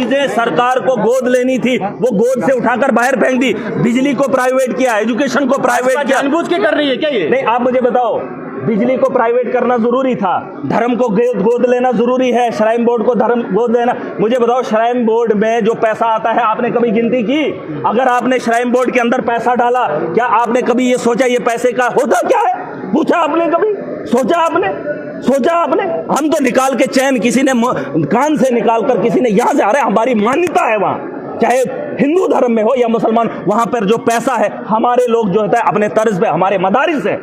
चीजें सरकार को गोद लेनी थी वो गोद से उठाकर बाहर फेंक दी। बिजली को प्राइवेट किया, एजुकेशन को प्राइवेट किया। जानबूझ के कर रही है क्या ये? नहीं, आप मुझे बताओ, बिजली को प्राइवेट करना जरूरी था, धर्म को गोद लेना जरूरी है, श्राइन बोर्ड को धर्म गोद लेना। मुझे बताओ, श्राइन बोर्ड में जो पैसा आता है आपने कभी गिनती की? अगर आपने श्राइन बोर्ड के अंदर पैसा डाला, क्या आपने कभी ये सोचा ये पैसे का होता क्या है? पूछा आपने कभी? सोचा आपने? हम तो निकाल के चैन, किसी ने कान से निकाल कर किसी ने यहां से, अरे हमारी मान्यता है वहां, चाहे हिंदू धर्म में हो या मुसलमान, वहां पर जो पैसा है हमारे लोग जो होता है अपने तर्ज पे, हमारे मदारिस है,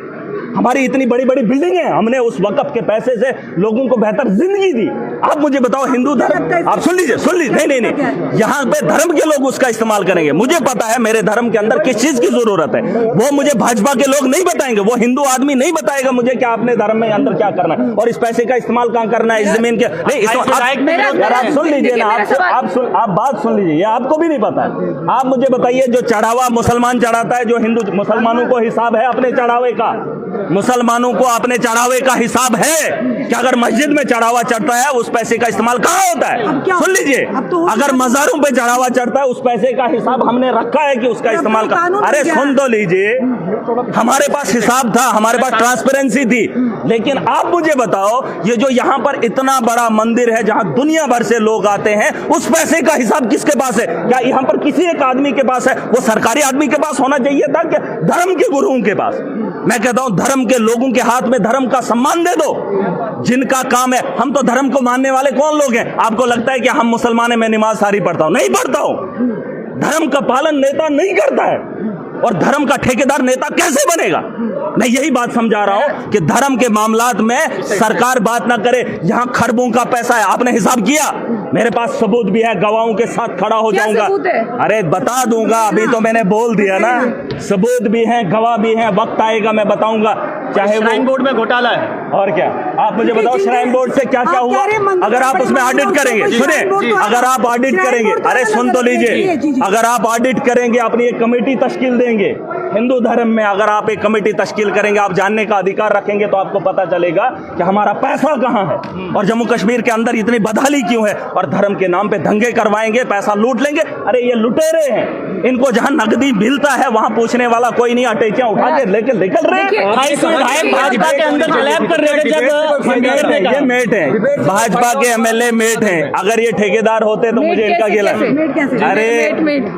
हमारी इतनी बड़ी बड़ी बिल्डिंगें, हमने उस वक़्फ़ के पैसे से लोगों को बेहतर जिंदगी दी। आप मुझे बताओ, हिंदू धर्म, आप सुन लीजिए, नहीं, यहाँ पे धर्म के लोग उसका इस्तेमाल करेंगे। मुझे पता है मेरे धर्म के अंदर किस चीज की जरूरत है, वो मुझे भाजपा के लोग नहीं बताएंगे, वो हिंदू आदमी नहीं बताएगा मुझे कि आपने धर्म में अंदर क्या करना है और इस पैसे का इस्तेमाल कहाँ करना है, इस जमीन के नहीं। आप सुन लीजिए ना, आप बात सुन लीजिए, ये आपको भी नहीं पता है। आप मुझे बताइए, जो चढ़ावा मुसलमान चढ़ाता है, जो हिंदू, मुसलमानों को हिसाब है अपने चढ़ावे का? मुसलमानों को अपने चढ़ावे का हिसाब है कि अगर मस्जिद में चढ़ावा चढ़ता है उस पैसे का इस्तेमाल कहाँ होता है? सुन लीजिए, अगर मज़ारों पे चढ़ावा चढ़ता है उस पैसे का हिसाब हमने रखा है कि उसका इस्तेमाल अरे सुन तो लीजिए, हमारे पास हिसाब था, हमारे पास ट्रांसपेरेंसी थी। लेकिन आप मुझे बताओ, ये जो यहाँ पर इतना बड़ा मंदिर है जहाँ दुनिया भर से लोग आते हैं, उस पैसे का हिसाब किसके पास है? क्या यहाँ पर किसी एक आदमी के पास है? वो सरकारी आदमी के पास होना चाहिए था कि धर्म के गुरुओं के पास? मैं कहता हूं, धर्म के लोगों के हाथ में धर्म का सम्मान दे दो, जिनका काम है। हम तो धर्म को मानने वाले कौन लोग हैं? आपको लगता है कि हम मुसलमान हैं, मैं नमाज सारी पढ़ता हूं? नहीं पढ़ता हूं। धर्म का पालन नेता नहीं करता है, और धर्म का ठेकेदार नेता कैसे बनेगा? मैं यही बात समझा रहा हूं कि धर्म के मामलात में सरकार बात ना करे। जहां खरबों का पैसा है, आपने हिसाब किया? मेरे पास सबूत भी है, गवाहों के साथ खड़ा हो जाऊंगा। अरे बता दूंगा, अभी तो मैंने बोल दिया ना, सबूत भी हैं, गवाह भी हैं, वक्त आएगा मैं बताऊंगा। चाहे श्राइन बोर्ड में घोटाला है और क्या, आप मुझे बताओ श्राइन बोर्ड से क्या क्या हुआ? अगर आप उसमें ऑडिट करेंगे, सुने, अगर आप ऑडिट करेंगे, अरे सुन तो लीजिए, अगर आप ऑडिट करेंगे, अपनी एक कमेटी तश्कील देंगे हिंदू धर्म में, अगर आप एक कमेटी तश्कील करेंगे, आप जानने का अधिकार रखेंगे, तो आपको पता चलेगा कि हमारा पैसा कहाँ है और जम्मू कश्मीर के अंदर इतनी बदहाली क्यों है। और धर्म के नाम पे दंगे करवाएंगे, पैसा लूट लेंगे। अरे ये लुटेरे हैं, इनको जहां नकदी मिलता है वहां पूछने वाला कोई नहीं, अटैचियां उठा के लेके निकल रहे हैं। भाजपा के अंदर क्लैप कर रहे थे जब ये मेट है, भाजपा के एमएलए मेट हैं। अगर ये ठेकेदार होते तो मुझे इनका गिला। अरे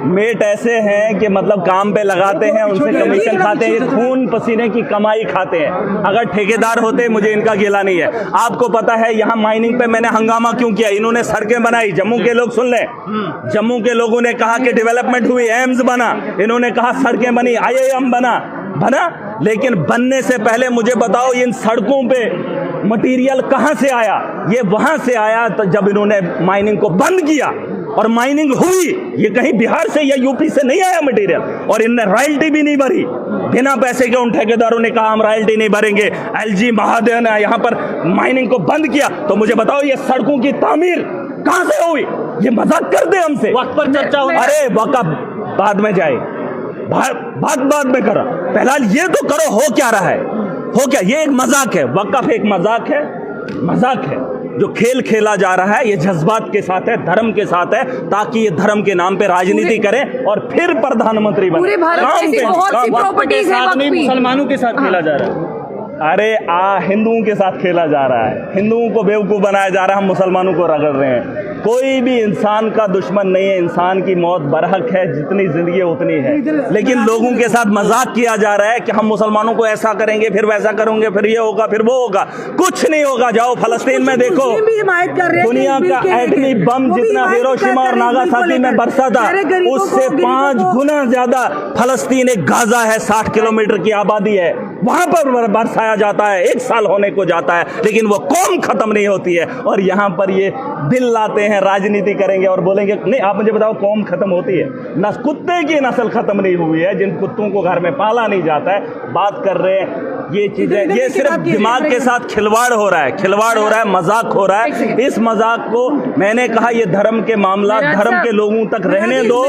मेट ऐसे हैं कि मतलब काम पे लगाते हैं, उनसे कमीशन खाते हैं, ये खून पसीने की कमाई खाते हैं। अगर ठेकेदार होते मुझे इनका गिला नहीं है। आपको पता है यहाँ माइनिंग पे मैंने हंगामा क्यों किया? इन्होंने सड़कें बनाई, जम्मू के लोग सुन लें, जम्मू के लोगों ने कहा कि डेवलपमेंट हुई, एम्स बना, इन्होंने कहा सड़कें बनी, IIM बना, लेकिन बनने से पहले मुझे बताओ इन सड़कों पे मटेरियल कहां से आया? ये वहां से आया तो जब इन्होंने माइनिंग को बंद किया और माइनिंग हुई। ये कहीं बिहार से या यूपी से नहीं आया मटेरियल, और इनने रॉयल्टी भी नहीं भरी। बिना पैसे के उन ठेकेदारों ने कहा हम रॉयल्टी नहीं भरेंगे। LG महादेव ने यहाँ पर माइनिंग को बंद किया। तो मुझे बताओ ये सड़कों की तामीर कहां से हुई? ये मजाक करते हमसे। वक्त पर चर्चा हो, अरे वक्त बाद में जाए, बात बाद में करो, पहला ये तो करो हो क्या रहा है, हो क्या? ये एक मजाक है, वक्फ एक मजाक है जो खेल खेला जा रहा है। ये जज्बात के साथ है, धर्म के साथ है, ताकि ये धर्म के नाम पे राजनीति करें और फिर प्रधानमंत्री बने। मुसलमानों के साथ खेला जा रहा है। अरे हिंदुओं के साथ खेला जा रहा है, हिंदुओं को बेवकूफ़ बनाया जा रहा है, हम मुसलमानों को रगड़ रहे हैं। कोई भी इंसान का दुश्मन नहीं है, इंसान की मौत बरहक है, जितनी जिंदगी उतनी है। लेकिन लोगों के साथ मजाक किया जा रहा है कि हम मुसलमानों को ऐसा करेंगे, फिर वैसा करेंगे, फिर ये होगा, फिर वो होगा। कुछ नहीं होगा। जाओ फलस्तीन में देखो, दुनिया का एटमी बम जितना हिरोशिमा और नागासाकी में बरसा था, उससे 5 गुना ज्यादा फलस्तीन एक गाजा है, 60 किलोमीटर की आबादी है, वहां पर बरसाया जाता है, 1 साल होने को जाता है, लेकिन वो कौम खत्म नहीं होती है। और यहाँ पर ये दिल लाते हैं, राजनीति करेंगे और बोलेंगे नहीं। आप मुझे बताओ कौम खत्म होती है? कुत्ते की नस्ल खत्म नहीं हुई है, जिन कुत्तों को घर में पाला नहीं जाता है। बात कर रहे हैं ये चीजें, ये सिर्फ दिमाग के साथ खिलवाड़ हो रहा है, खिलवाड़ हो रहा है, मजाक हो रहा है। इस मजाक को मैंने कहा ये धर्म के मामला धर्म के लोगों तक रहने दो।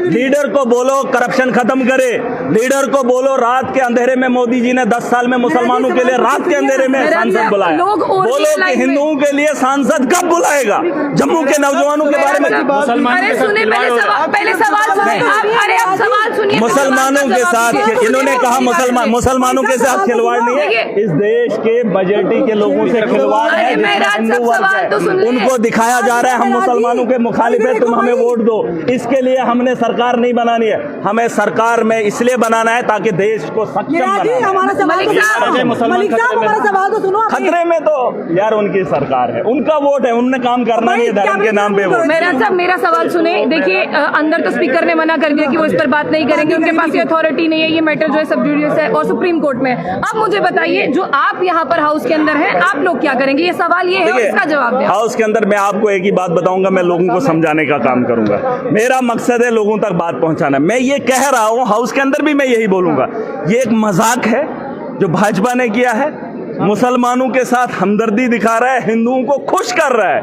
लीडर को बोलो करप्शन खत्म करे, लीडर को बोलो रात के अंधेरे में मोदी जी ने 10 साल में मुसलमानों के लिए रात के अंधेरे में सांसद बुलाया, बोलो कि हिंदुओं के लिए सांसद कब बुलाएगा? जम्मू के नौजवानों के बारे में मुसलमानों के साथ इन्होंने कहा मुसलमानों के साथ खिलवाड़ नहीं है, इस देश के मेजॉरिटी के लोगों से खिलवाड़ है। हिंदू वर्ग है उनको दिखाया जा रहा है हम मुसलमानों के मुखालिफ है, तुम हमें वोट दो। इसके लिए हमने सरकार नहीं बनानी है, हमें सरकार में इसलिए बनाना है ताकि देश को सक्षम खतरे में तो यार उनकी सरकार है, उनका वोट है, उनने काम करना नहीं है धर्म के नाम पे। मेरा सवाल सुने, देखिए अंदर तो स्पीकर ने मना कर दिया कि वो इस पर बात नहीं करेंगे, उनके पास ये अथॉरिटी नहीं है, ये मैटर जो है सब जुडिशियल है और सुप्रीम कोर्ट में। अब मुझे बताइए जो आप यहाँ पर हाउस के अंदर हैं, आप लोग क्या करेंगे? ये सवाल ये है और इसका जवाब दें। हाउस के अंदर मैं आपको एक ही बात बताऊंगा, मैं लोगों को समझाने का काम करूंगा, मेरा मकसद है लोगों तक बात पहुंचाना। मैं ये कह रहा हूं हाउस के अंदर भी मैं यही बोलूंगा, ये एक मजाक है जो भाजपा ने किया है, मुसलमानों के साथ हमदर्दी दिखा रहा है, हिंदुओं को खुश कर रहा है।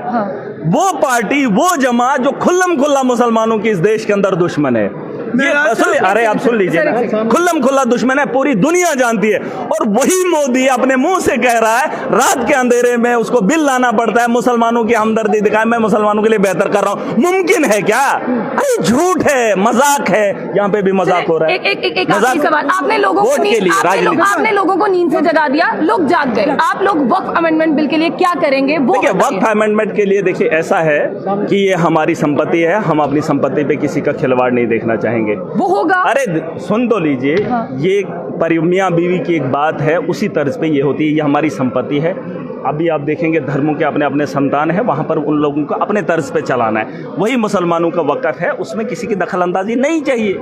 वो पार्टी वो जमात जो खुल्लम खुल्ला मुसलमानों की इस देश के अंदर दुश्मन है, अरे आप सुन लीजिए ना, खुल्लम खुल्ला दुश्मन है, पूरी दुनिया जानती है। और वही मोदी अपने मुंह से कह रहा है रात के अंधेरे में उसको बिल लाना पड़ता है, मुसलमानों की हमदर्दी दिखाए, मैं मुसलमानों के लिए बेहतर कर रहा हूं। मुमकिन है क्या? अरे झूठ है, मजाक है, यहाँ पे भी मजाक हो रहा है। एक आखिरी सवाल, आपने लोगों को नींद से जगा दिया, लोग जाग गए, आप लोग वक्फ अमेंडमेंट बिल के लिए क्या करेंगे? देखिए वक्फ अमेंडमेंट के लिए देखिए ऐसा है कि ये हमारी संपत्ति है, हम अपनी संपत्ति पे किसी का खिलवाड़ नहीं देखना चाहेंगे, वो होगा। अरे सुन तो लीजिए, ये मियां बीवी की एक बात है, उसी तर्ज पे ये होती है, ये हमारी संपत्ति है। अभी आप देखेंगे धर्मों के अपने अपने संतान है, वहाँ पर उन लोगों को अपने तर्ज पे चलाना है। वही मुसलमानों का वक़्फ़ है, उसमें किसी की दखल अंदाजी नहीं चाहिए।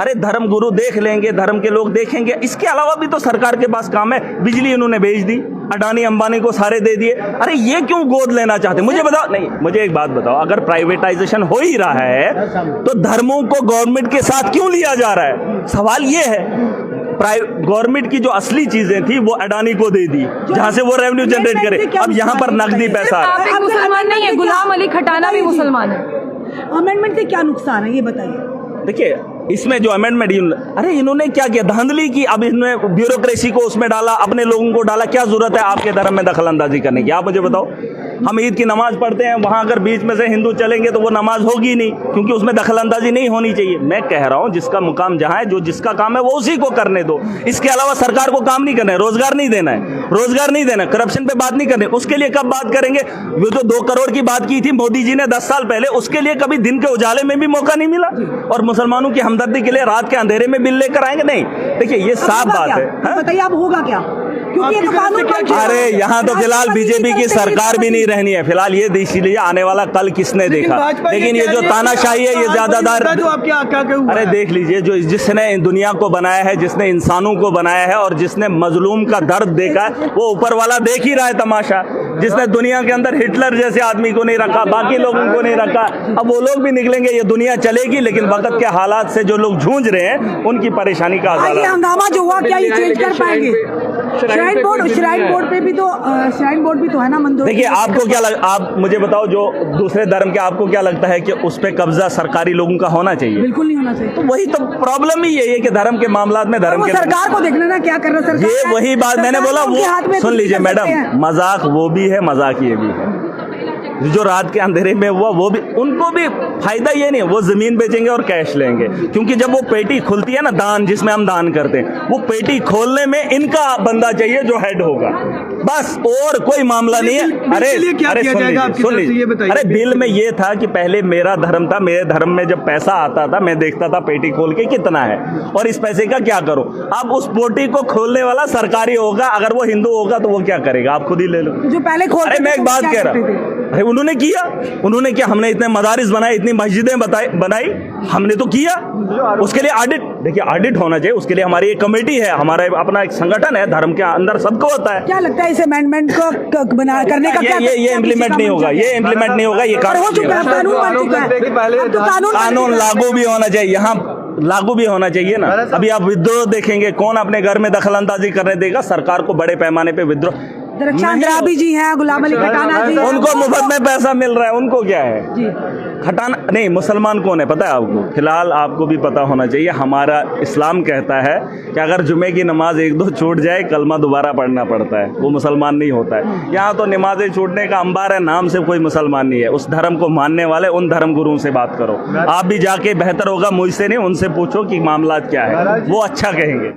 अरे धर्म गुरु देख लेंगे, धर्म के लोग देखेंगे, इसके अलावा भी तो सरकार के पास काम है। बिजली इन्होंने भेज दी, अडानी अंबानी को सारे दे दिए, अरे ये क्यों गोद लेना चाहते? मुझे बताओ, नहीं मुझे एक बात बताओ, अगर प्राइवेटाइजेशन हो ही रहा है तो धर्मों को गवर्नमेंट के साथ क्यों लिया जा रहा है? सवाल ये है। गवर्नमेंट की जो असली चीजें थी वो अडानी को दे दी, जहां से वो रेवेन्यू जनरेट करे। अब यहाँ पर नकदी पैसा आप एक मुसलमान नहीं है, गुलाम अली खटाना भी मुसलमान है। अमेंडमेंट से क्या नुकसान है ये बताइए? देखिए इसमें जो अमेंडमेंट, अरे इन्होंने क्या किया? धांधली की। अब इन्होंने ब्यूरोक्रेसी को उसमें डाला, अपने लोगों को डाला। क्या जरूरत है आपके धर्म में दखल अंदाजी करने की? आप मुझे बताओ। हम ईद की नमाज पढ़ते हैं, वहां अगर बीच में से हिंदू चलेंगे तो वो नमाज होगी नहीं, क्योंकि उसमें दखल अंदाजी नहीं होनी चाहिए। मैं कह रहा हूं जिसका मुकाम जहां है, जो जिसका काम है वो उसी को करने दो। इसके अलावा सरकार को काम नहीं करना है, रोजगार नहीं देना है, रोजगार नहीं देना, करप्शन पे बात नहीं करनी। उसके लिए कब बात करेंगे? वो जो 2 करोड़ की बात की थी मोदी जी ने 10 साल पहले, उसके लिए कभी दिन के उजाले में भी मौका नहीं मिला। और मुसलमानों की हमदर्दी के लिए रात के अंधेरे में बिल लेकर आएंगे? नहीं। देखिए ये साफ बात है। बताइए अब होगा क्या? क्योंकि ये तो कानून अरे यहाँ तो फिलहाल बीजेपी की सरकार भी नहीं रहनी है फिलहाल, ये इसीलिए आने वाला कल किसने देखा। लेकिन ये जो तानाशाही है, ये ज्यादातर, अरे देख लीजिए, जो जिसने दुनिया को बनाया है, जिसने इंसानों को बनाया है और जिसने मजलूम का दर्द देखा है, वो ऊपर वाला देख ही रहा है तमाशा। जिसने दुनिया के अंदर हिटलर जैसे आदमी को नहीं रखा, बाकी लोगों को नहीं रखा, अब वो लोग भी निकलेंगे, ये दुनिया चलेगी। लेकिन वक्त के हालात से जो लोग जूझ रहे हैं उनकी परेशानी का हंगामा जो हुआ, क्या ये चेंज कर पाएंगे? श्राइन बोर्ड पे भी तो श्राइन बोर्ड भी तो है ना मंदिर। देखिए आपको क्या आप मुझे बताओ, जो दूसरे धर्म के, आपको क्या लगता है कि उस पे कब्जा सरकारी लोगों का होना चाहिए? बिल्कुल नहीं होना चाहिए। तो वही तो प्रॉब्लम ही यही है कि धर्म के मामलात में धर्म के सरकार को देखना ना क्या कर रहा है सरकार। ये वही बात मैंने बोला, वो सुन लीजिए मैडम, मजाक वो भी है, मजाक ये भी है। जो रात के अंधेरे में हुआ वो भी, उनको भी फायदा ये नहीं, वो जमीन बेचेंगे और कैश लेंगे। क्योंकि जब वो पेटी खुलती है ना, दान जिसमें हम दान करते हैं, वो पेटी खोलने में इनका बंदा चाहिए जो हेड होगा, बस, और कोई मामला नहीं है। अरे सुन लीजिए, अरे बिल में ये था कि पहले मेरा धर्म था, मेरे धर्म में जब पैसा आता था मैं देखता था पेटी खोल के कितना है और इस पैसे का क्या करो। अब उस पेटी को खोलने वाला सरकारी होगा, अगर वो हिंदू होगा तो वो क्या करेगा? आप खुद ही ले लो। जो पहले अरे मैं एक बात कह रहा हूँ, उन्होंने किया, उन्होंने क्या, हमने इतने मदारिस बनाए, इतनी मस्जिदें बनाई, हमने तो किया। उसके लिए ऑडिट, देखिए ऑडिट होना चाहिए, उसके लिए हमारी एक कमेटी है, हमारा अपना एक संगठन है, धर्म के अंदर सबको होता है। क्या लगता है इस अमेंडमेंट को बना करने का? ये इम्प्लीमेंट नहीं होगा, ये इम्प्लीमेंट नहीं होगा, ये कानून बन चुका है, कानून लागू भी होना चाहिए। यहाँ लागू भी होना चाहिए ना। अभी आप विद्रोह देखेंगे, कौन अपने घर में दखलंदाजी करने देगा? सरकार को बड़े पैमाने पे विद्रोह। रक्षा द्राबी जी हैं, गुलाम अली खटाना जी हैं। उनको मुफ्त में पैसा मिल रहा है, उनको क्या है? जी खटाना नहीं, मुसलमान कौन है पता है आपको? फिलहाल आपको भी पता होना चाहिए, हमारा इस्लाम कहता है कि अगर जुमे की नमाज एक दो छूट जाए, कलमा दोबारा पढ़ना पड़ता है, वो मुसलमान नहीं होता है। यहाँ तो नमाजें छूटने का अंबार है, नाम से कोई मुसलमान नहीं है। उस धर्म को मानने वाले उन धर्म गुरुओं से बात करो। आप भी जाके, बेहतर होगा मुझसे नहीं, उनसे पूछो कि मामला क्या है, वो अच्छा कहेंगे।